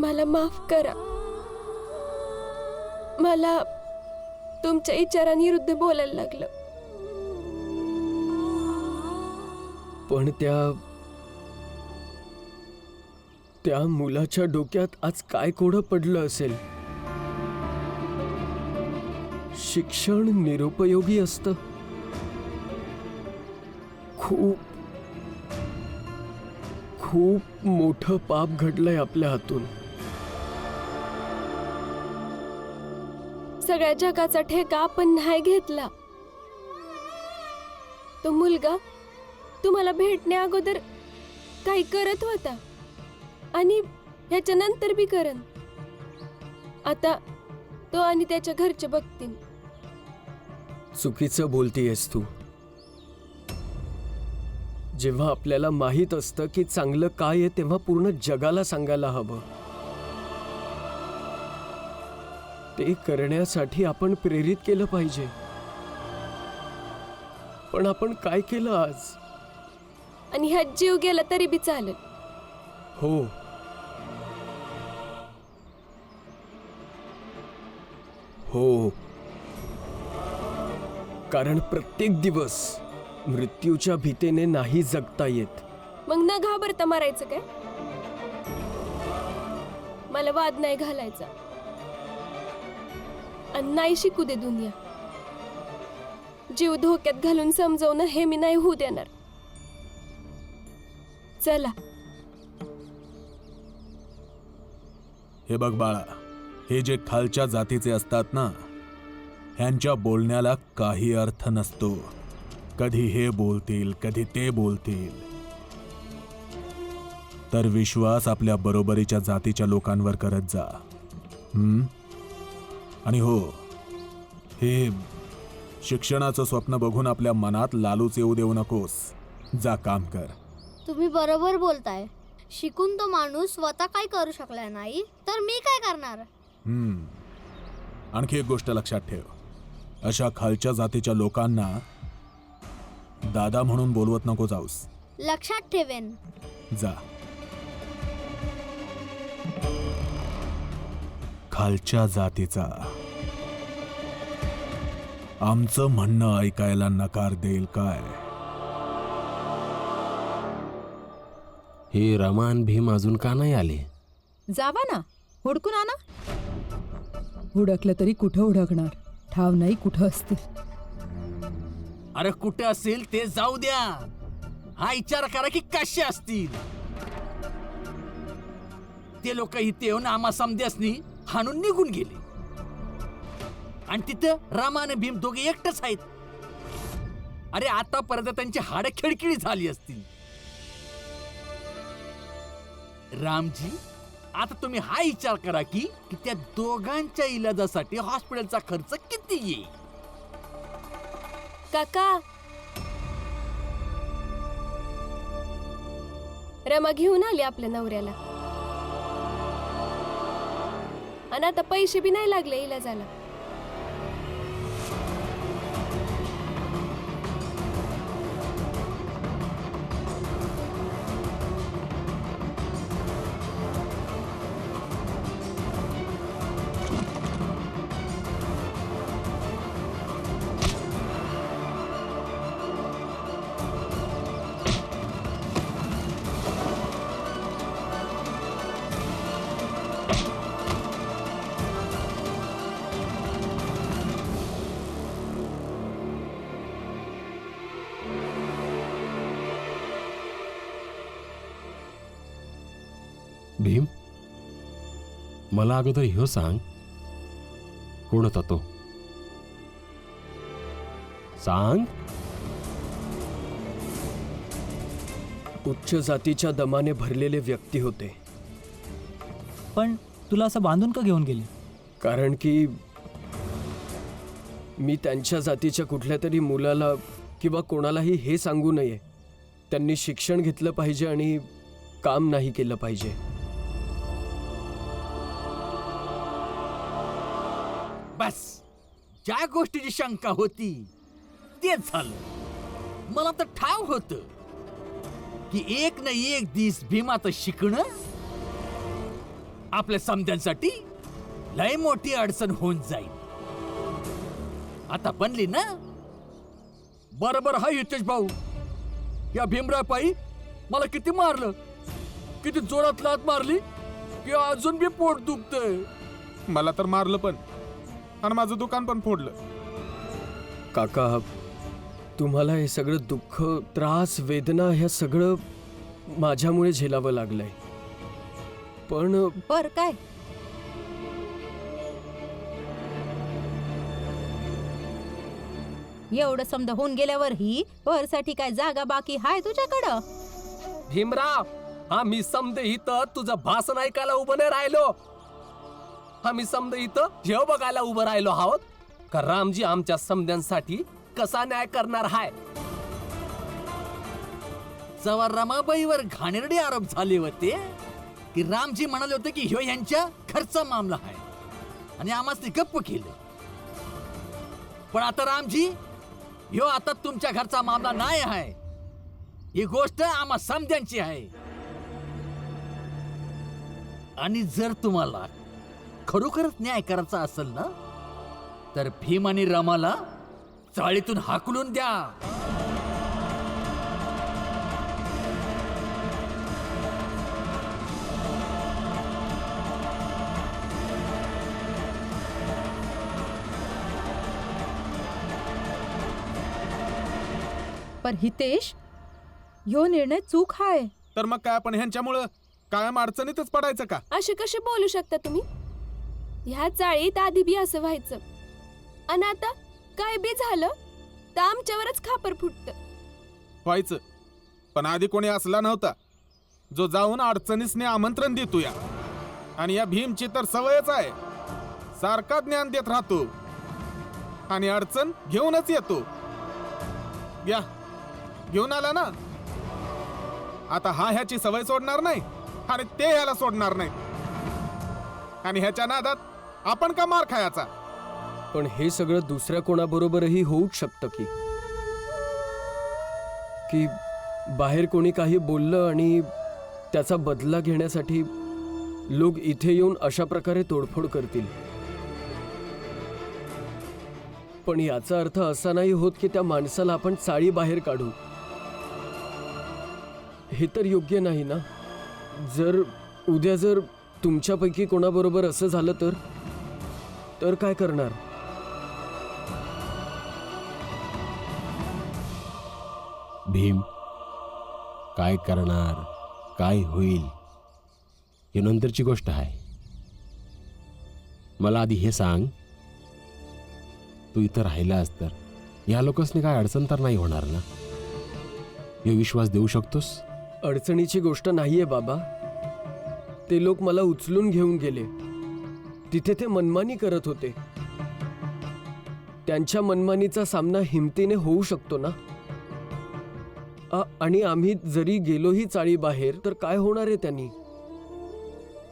मला माफ करा. मला तुमच्या विचारांविरुद्ध बोलायला लागलं. पण त्या मुलाच्या डोक्यात आज काय कोडं पडलं असेल? शिक्षण निरुपयोगी असतं. खूप खूप मोठं पाप घडलंय आपल्या हातून. सगळ्या जगाचा ठेका आपण नाही घेतला. तो मुलगा तुम्हाला भेटण्या अगोदर काही करत होता आणि ह्याच्या नंतर बी करन. आता तो आणि त्याच्या घरचे बघतील. चुकीचं बोलतीयस तू. जेव्हा आपल्याला माहित असतं की चांगलं काय आहे तेव्हा पूर्ण जगाला सांगायला हवं. ते करण्यासाठी आपण प्रेरित केलं पाहिजे. पण आपण काय केलं आज? आणि ह्यात जीव गेला तरी बी चालेल. हो, हो, कारण प्रत्येक दिवस मृत्यूच्या भीतीने नाही जगता येत. मग न घाबरता मारायचं काय? मला वाद नाही घालायचा आणि नाही शिकू दे दुनिया. जीव धोक्यात घालून समजवणं हे मी नाही होऊ देणार. चला. हे बघ बाळा, हे जे खालच्या जातीचे असतात ना, ह्यांच्या बोलण्याला काही अर्थ नसतो. कधी हे बोलतील, कधी ते बोलतील. तर विश्वास आपल्या बरोबरीच्या जातीच्या लोकांवर करत जा. आणि हो, हे शिक्षणाचं स्वप्न बघून आपल्या मनात लालूच येऊ देऊ नकोस. जा, काम कर. तुम्ही बरोबर बोलताय. शिकून तो माणूस स्वतः काय करू शकला नाही तर मी काय करणार? आणखी एक गोष्ट लक्षात ठेव. अशा खालच्या जातीच्या लोकांना दादा म्हणून बोलवत नको जाऊस. लक्षात ठेवेन. जा. खालच्या जातीचा आमचं म्हणणं ऐकायला नकार देईल काय? हे रमान भीम अजून का नाही आले? जावा ना, हुडकून आणा. हुडकलं तरी कुठं हुडकणार? ठाव नाही कुठं असतील. अरे कुठे असेल ते जाऊ द्या. हा विचार करा की कसे असतील ते लोक. इथे येऊन आम्हा समध्यासनी हाणून निघून गेले आणि तिथं रामा आणि भीम दोघे एकटच आहेत. अरे आतापर्यंत त्यांची हाडं खिळखिळी झाली असतील. रामजी, आता तुम्ही हा विचार करा की त्या दोघांच्या इलाजासाठी हॉस्पिटलचा खर्च किती येईल. काका, रमा घेऊन आली आपल्या नवऱ्याला आणि आता पैसे बी नाही लागले इलाजाला. भीम, मला अगोदर ह्यो सांग, कोण होता तो? सांग. उच्च जातीच्या दमाने भरलेले व्यक्ती होते. पण तुला असं बांधून का घेऊन गेले? कारण की मी त्यांच्या जातीच्या कुठल्या तरी मुलाला किंवा कोणालाही हे सांगू नये, त्यांनी शिक्षण घेतलं पाहिजे आणि काम नाही केलं पाहिजे. बस, ज्या गोष्टीची शंका होती तेच झालं. मला तर ठाव होत की एक ना एक दिस भीमाचं शिकणं आपल्या समध्यांसाठी लय मोठी अडचण होऊन जाईल. आता बनली ना? बरोबर हा हितेश भाऊ. या भीमराव पायी मला किती मारलं, किती जोरात लात मारली की अजून बी पोट दुखतंय. मला तर मारलं पण आणि माझं दुकान पण फोडलं. काका, तुम्हाला हे सगळं दुःख, त्रास, वेदना ह्या सगळं माझ्यामुळे झेलावं लागलंय. पण बर काय? एवढं समजा होऊन गेल्यावरही परसाठी काय जागा बाकी हाय तुझ्याकडं? भीमराव, आम्ही समजे इथं तुझं भाषण ऐकायला उभं नाही राहिलो. आम्ही समजे इथं जेव बघायला उभं राहिलो आहोत का रामजी आमच्या समध्यांसाठी कसा न्याय करणार हाय. जेव्हा रमाबाईवर घाणेरडे आरोप झाले होते की रामजी म्हणाले होते की ह्यो यांच्या घरचा मामला आहे आणि आम्हाला ते गप्प केलं. पण आता रामजी, ह्यो आता तुमच्या घरचा मामला नाही आहे. ही गोष्ट आम्हा समध्यांची आहे. आणि जर तुम्हाला खरोखरच न्याय करायचा असेल ना, तर भीम आणि रमाला चाळीतून हाकलून द्या. पर हितेश, ह्यो निर्णय चूक हाय. तर मग काय आपण ह्यांच्यामुळं कायम अडचणीतच पडायचं का? असे कसे बोलू शकता तुम्ही? ह्या चाळीत आधी बी असं व्हायचं, आणि आता काय बी झालं तर आमच्यावरच खापर फुटतं. व्हायचं, पण आधी कोणी असला नव्हता जो जाऊन अडचणीसने आमंत्रण देतो या. आणि या भीमची तर सवयच आहे, सारखा ज्ञान देत राहतो आणि अडचण घेऊनच येतो. या घेऊन आला ना, आता हा ह्याची सवय सोडणार नाही आणि ते ह्याला सोडणार नाही. आणि ह्याच्या नादात आपण का मार खायचा? पण हे सगळं दुसऱ्या कोणाबरोबरही होऊच शकतं की बाहेर कोणी काही बोललं आणि त्याचा बदला घेण्यासाठी लोक इथे येऊन अशा प्रकारे तोडफोड करतील. पण याचा अर्थ असा नाही होत की त्या माणसाला आपण चाळी बाहेर काढू. हे तर योग्य नाही ना. उद्या जर तुमच्यापैकी कोणाबरोबर असं झालं तर काय करणार? भीम, काय करणार, काय होईल हे नंतरची गोष्ट आहे. मला आधी हे सांग, तू इथं राहिलास तर या लोकांनी काय अडचण तर नाही होणार ना? हे विश्वास देऊ शकतोस? अडचणीची गोष्ट नाहीये बाबा. ते लोक मला उचलून घेऊन गेले. तिथे ते मनमानी करत होते. त्यांच्या मनमानीचा सामना हिमतीने होऊ शकतो ना. आणि आम्ही जरी गेलोही चाळी बाहेर तर काय होणार आहे त्यांनी?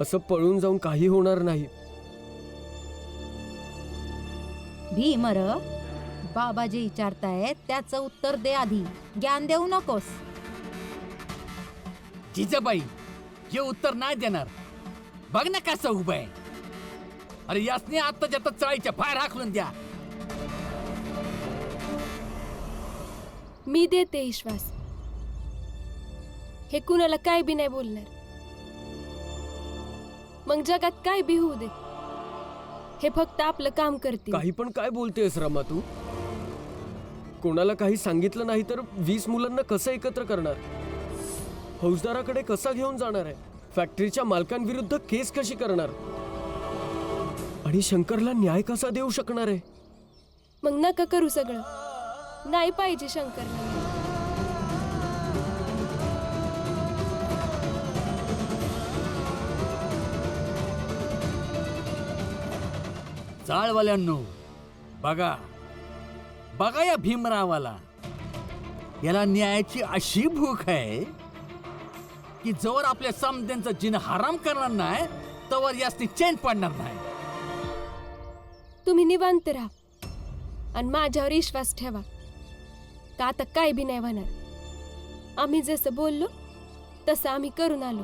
असं पळून जाऊन काही होणार नाही. भीमर, बाबा जे विचारतायत त्याचं उत्तर दे आधी, ज्ञान देऊ नकोस. जिजाबाई, हे उत्तर नाही देणार. बघ ना कसं उभं आहे. अरे यासने आत्ताच्या आता चाळीच्या बाहेर हाकलून द्या. मी देते विश्वास. हे कुणाला काय बी नाही बोलणार. मग जगात काय बी होऊ दे, हे फक्त आपलं काम करतील. काही पण काय बोलतेस रमा तू? कोणाला काही सांगितलं नाही तर 20 मुलांना कसं एकत्र करणार? फौजदाराकडे कसा घेऊन जाणार आहे? फॅक्टरीच्या मालकांविरुद्ध केस कशी करणार? आणि शंकरला न्याय कसा देऊ शकणार आहे? मग नका करू सगळं. नाही पाहिजे शंकरला. चाळवाल्यांनो, बघा बघा या भीमरावाला. याला न्यायाची अशी भूक आहे की जवळ आपल्या समध्यांचं जिन हराम करणार नाही तवर यासनी चैन पडणार नाही. तुम्ही निवांत राहा आणि माझ्यावर विश्वास ठेवा. का आता काय बी नाही होणार. आम्ही जसं बोललो तसं आम्ही करून आलो.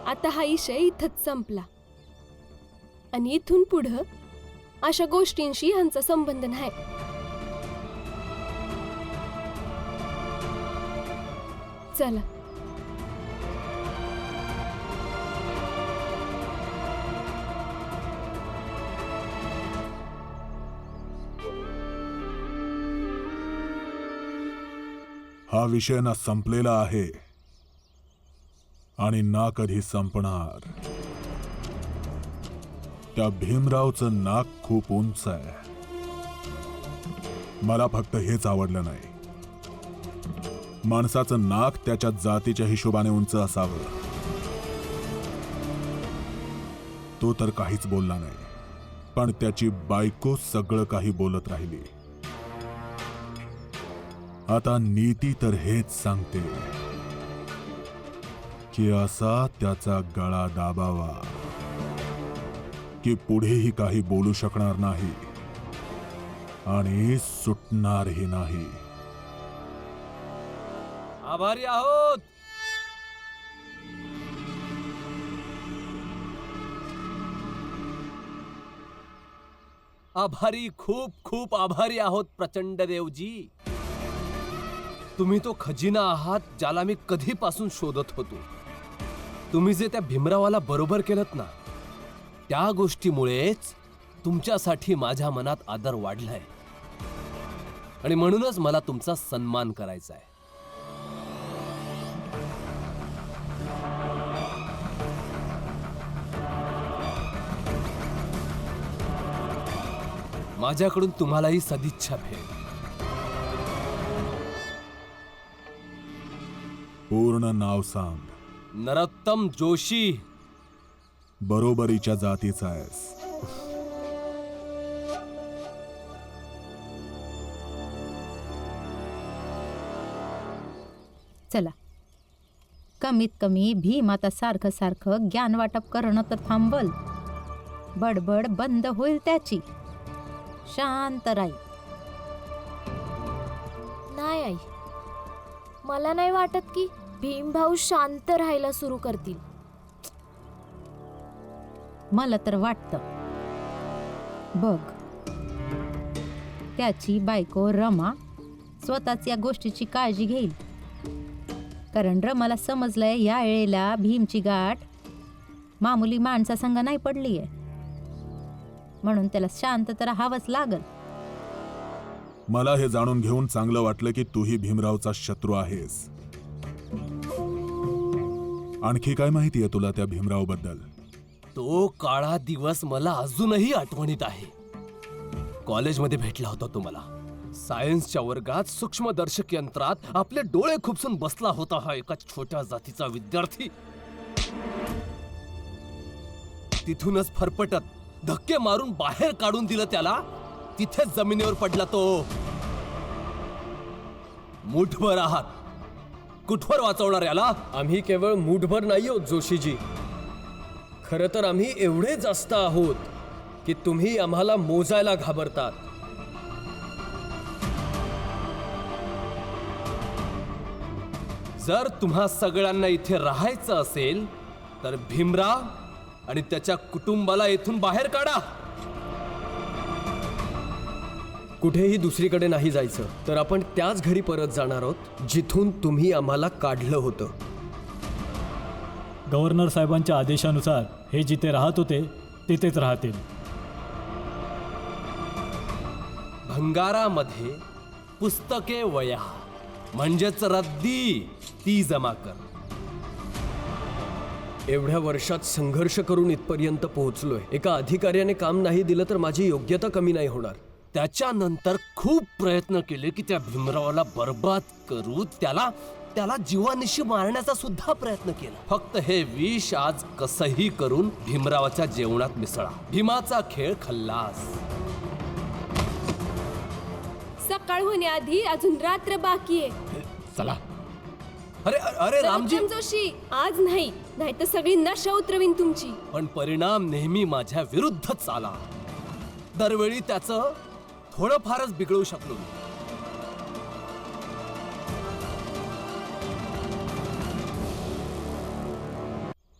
आता हा विषय इथंच संपला आणि इथून पुढं अशा गोष्टींशी ह्यांचा संबंध नाही. चला. हा विषय ना संपलेला आहे आणि ना कधी संपणार. त्या भीमरावचं नाक खूप उंच आहे. मला फक्त हेच आवडलं नाही. माणसाचं नाक त्याच्या जातीच्या हिशोबाने उंच असावं. तो तर काहीच बोलला नाही, पण त्याची बायको सगळं काही बोलत राहिली. आता नीती तर हेच सांगते की असा त्याचा गळा दाबावा की पुढेही काही बोलू शकणार नाही आणि सुटणारही नाही. आभारी आहोत. आभारी, खूप खूप आभारी आहोत प्रचंड देवजी. तुम्ही तो खजिना आहात ज्याला मी कधीपासून शोधत होतो. तुम्ही जे त्या भीमरावाला बरोबर केलत ना, त्या गोष्टीमुळेच तुमच्यासाठी माझ्या मनात आदर वाढलाय आणि म्हणूनच मला तुमचा सन्मान करायचा आहे. माझ्याकडून तुम्हालाही सदिच्छा भेट. पूर्ण नाव सांग. नरोत्तम जोशी. बरोबरीच्या जातीचा आहेस. चला, कमीत कमी भीम आता सारखं सारखं ज्ञान वाटप करणं तर थांबवल. बडबड बंद होईल त्याची. शांत राहील. नाही आई, मला नाही वाटत की भीमभाऊ शांत राहायला सुरू करतील. मला तर वाटतं. बघ, त्याची बायको रमा स्वतःच या गोष्टीची काळजी घेईल. कारण रमाला समजलंय या वेळेला भीमची गाठ मामुली माणसासंग नाही पडलीये, म्हणून त्याला शांत तर राहावंच लागल. मला हे जाणून घेऊन चांगलं वाटलं की तूही भीमरावचा शत्रू आहेस. आणखी काय माहिती आहे तुला त्या भीमराव बद्दल? तो काळा दिवस मला अजूनही आठवणीत आहे. कॉलेजमध्ये भेटला होता तुम्हाला. सायन्सच्या वर्गात सूक्ष्मदर्शक यंत्रात आपले डोळे खुपसून बसला होता हा एका छोट्या जातीचा विद्यार्थी. तिथूनच फरफटत धक्के मारून बाहेर काढून दिलं त्याला. तिथेच जमिनीवर पडला तो. मुठभर आहात, कुठवर वाचवणार याला? आम्ही केवळ मूठभर नाही आहोत जोशीजी. खरं तर आम्ही एवढे जास्त आहोत की तुम्ही आम्हाला मोजायला घाबरतात. जर तुम्हा सगळ्यांना इथे राहायचं असेल तर भीमराव आणि त्याच्या कुटुंबाला इथून बाहेर काढा. कुठेही दुसरीकडे नाही जायचं. तर आपण त्याच घरी परत जाणार आहोत जिथून तुम्ही आम्हाला काढलं होतं. गव्हर्नर साहेबांच्या आदेशानुसार हे जिथे राहत होते तिथेच राहतील. भंगारामध्ये पुस्तके वया म्हणजेच रद्दी ती जमा कर. एवढ्या वर्षात संघर्ष करून इथपर्यंत पोहोचलोय. एका अधिकाऱ्याने काम नाही दिलं तर माझी योग्यता कमी नाही होणार. त्याच्यानंतर खूप प्रयत्न केले की त्या भीमरावाला बर्बाद करू. त्याला जीवानिशी मारण्याचा सुद्धा प्रयत्न केला. फक्त हे विष आज कसंही करून भीमरावाच्या जेवणात मिसळा. भीमाचा खेळ खल्लास. सकाळ होण्याआधी अजून रात्र बाकी आहे. चला. अरे रामजी. नरोत्तम जोशी, आज नाही, नाहीतर सगळी नशा उतरवीन तुमची. पण परिणाम नेहमी माझ्या विरुद्धच आला. दरवेळी त्याचं थोडंफारच बिघडवू शकलो.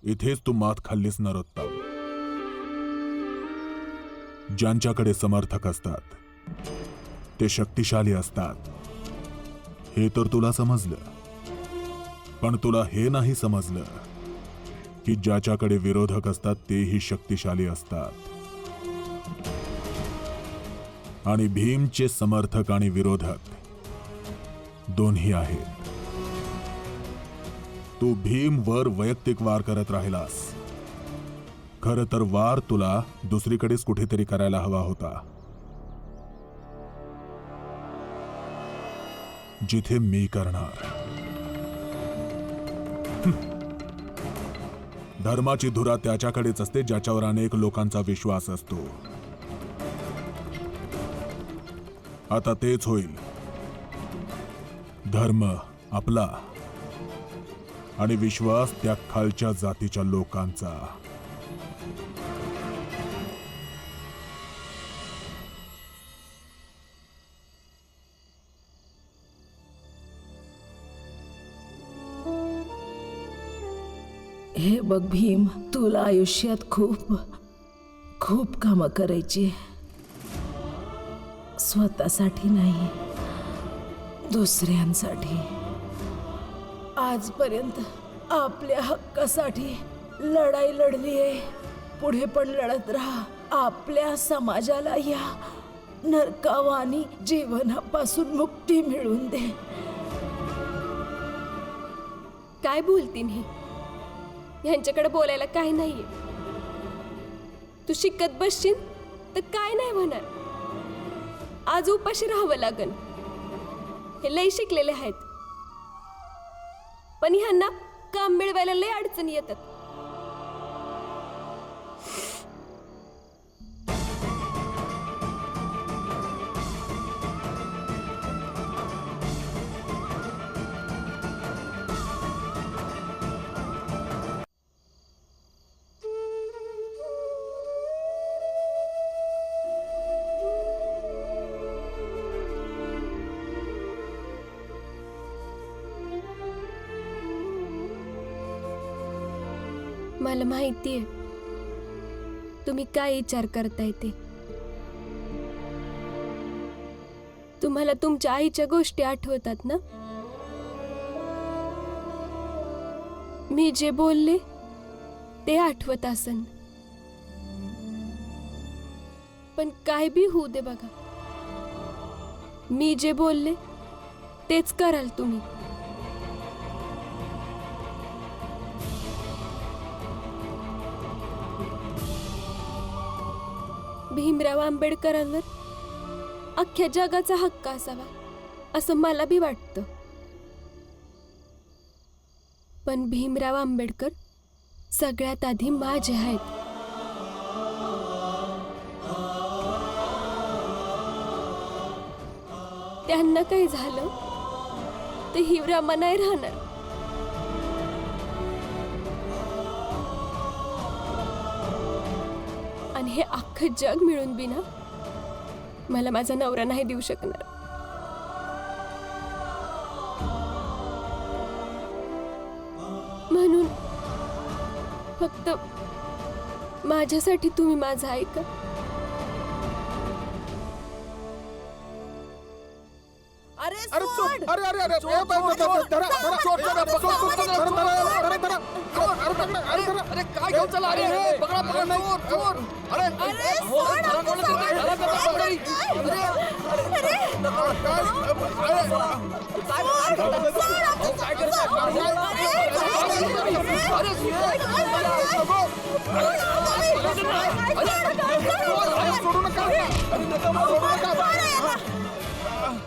इथेच तू मात खाल्लीस नरोत्तम. ज्यांच्याकडे समर्थक असतात ते शक्तिशाली असतात हे तर तुला समजलं, पण तुला हे नाही समजलं की ज्याच्याकडे विरोधक असतात तेही शक्तिशाली असतात. आणि भीमचे समर्थक आणि विरोधक दोन्ही आहेत. तू भीम वर वैयक्तिक वार करत राहिलास. खरं तर वार तुला दुसरीकडेच कुठेतरी करायला हवा होता, जिथे मी करणार. धर्माची धुरा त्याच्याकडेच असते ज्याच्यावर अनेक लोकांचा विश्वास असतो. आता तेच होईल. धर्म आपला आणि विश्वास त्या खालच्या जातीच्या लोकांचा. हे बघ भीम, तुला आयुष्यात खूप खूप कामं करायची. स्वतःसाठी नाही, दुसऱ्यांसाठी. आजपर्यंत आपल्या हक्कासाठी लढाई लढली आहे, पुढे पण लढत राहा. आपल्या समाजाला या नरकावानी जीवनापासून मुक्ती मिळवून दे. काय बोलतीन ही? ह्यांच्याकडे बोलायला काही नाहीये. तू शिकत बसशील तर काय नाही होणार. आज उपाशी राहावं लागन. हे लय शिकलेले आहेत, पण ह्यांना काम मिळवायला लय अडचणी येतात. मला माहितीये तुम्ही काय विचार करताय ते. तुम्हाला तुमच्या आईच्या गोष्टी आठवतात ना? मी जे बोलले ते आठवत असन. पण काय बी होऊ दे बघा, मी जे बोलले तेच कराल तुम्ही. भीमराव आंबेडकरांवर अख्ख्या जगाचा हक्क असावा असं मला बी वाटतं. पण भीमराव आंबेडकर सगळ्यात आधी माझे आहेत. त्यांना काही झालं तर हिवरामा नाही राहणार. आणि हे अख्खं जग मिळून बिना मला माझा नवरा नाही देऊ शकणार. म्हणून फक्त माझ्यासाठी तुम्ही माझं ऐका.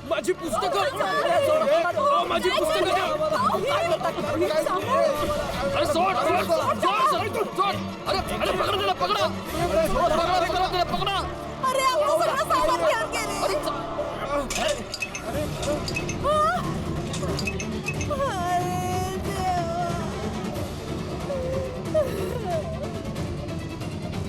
माझी पुस्तकं, माझी पुस्तकं द्या. अरे सोड, सोड. अरे पकडा त्याला, पकडा. पकडा. अरे आपण सगळं सामान घेऊन गेले. अरे